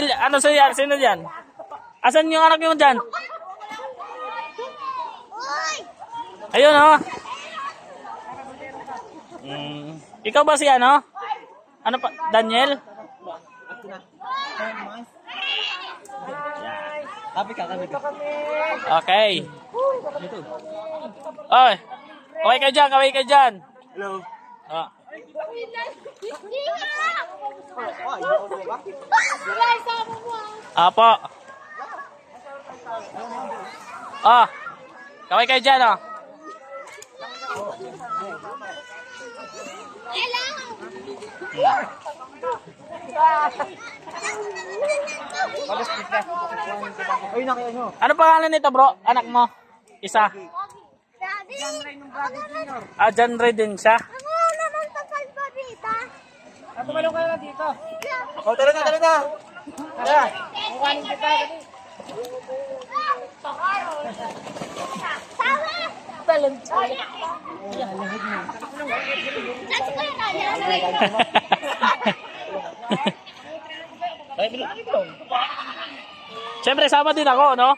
Ano siya? Sino dyan? Asan yung anak nyo dyan? Ayun, oh. Ikaw ba si ano? Ano pa? Daniel? Kapi ka. Okay. Oy. Okay kayo dyan. Hello. Oh. Apo. Oh. Kaway kayo dyan, oh. Ano pangalan nito, bro? Anak mo? Isa. John Ray din siya. Tumalong ka na dito. Oh, tara na. Tara. Kukuhanin kita. Talon. Siyempre, sama din ako, no?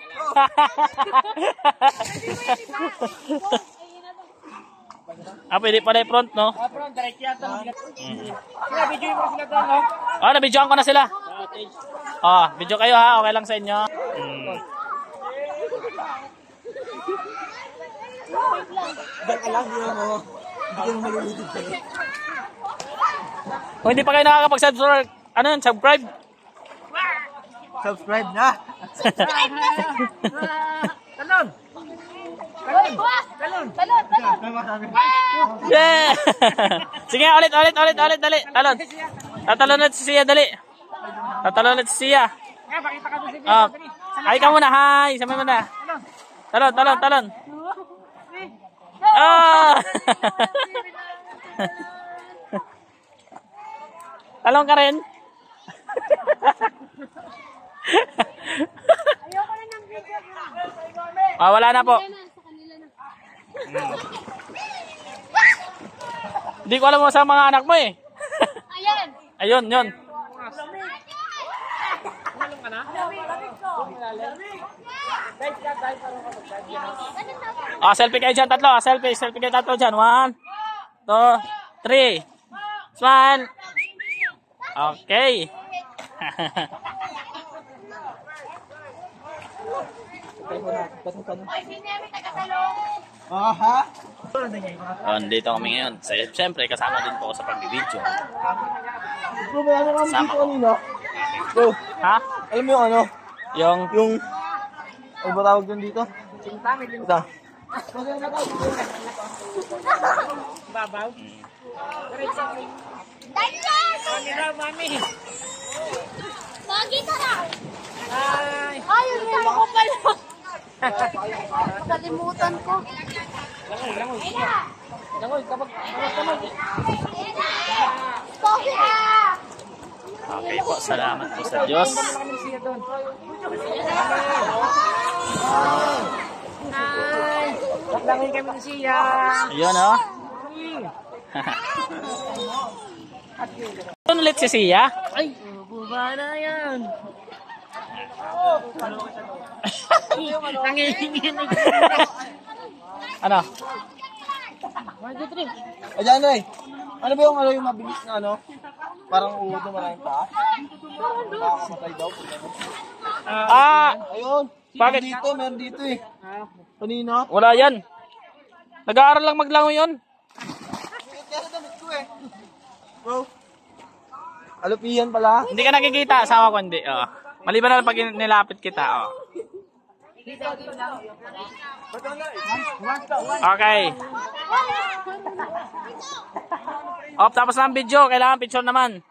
Pwede pa na front, no? Front, direct yata. Sila, videoin mo sila doon, no? Nabidyoan ko na sila. Video kayo, ha? Okay lang sa inyo. Kung hindi pa kayo nakakapag-subscribe, ano yun? Subscribe? Subscribe na. Talon. Yeah! Sige, ulit, dali. Talon. Tatalon ulit si Sia, dali. Tatalon ulit si Sia. Ay ka muna, hi. Sama mo na. Talon. Talon ka rin. Ayoko na ng video. Wala na po. Hindi ko alam mo sa mga anak mo eh. Ayan. Ayun, yun. Selfie kayo dyan, tatlo. Selfie kayo tatlo dyan. 1, 2, 3. Smile. Okay. Dito kami ngayon. Siyempre, kasama din po ako sa pagbibideo. Kasama ko. Bro, Ha? alam mo yung ano? Yung... Ano ba tawag dyan dito? Ito. Babaw. Daniel! Mami! Bagi ka na! Ay, yun ko pala. Kalimutan ko. Okay po, salamat po sa Diyos. Langin kami ni Sia. Ayun, oh. Ano ulit si Sia? Ay, buba na yan. Nangihingin. Ano? Ayan, Ray. Ano ba yung mabilis na ano? Parang uod na maraming pa? Nakakamatay daw. Ayun. Bakit? Meron dito eh. Kanina. Wala yan. Nag-aaral lang maglango yun. Kaya damit ko eh. Bro. Alupihan pala. Hindi ka nakikita, asawa ko hindi. Maliban na lang pag nilapit kita. Okay. Tapos na ang video. Kailangan picture naman.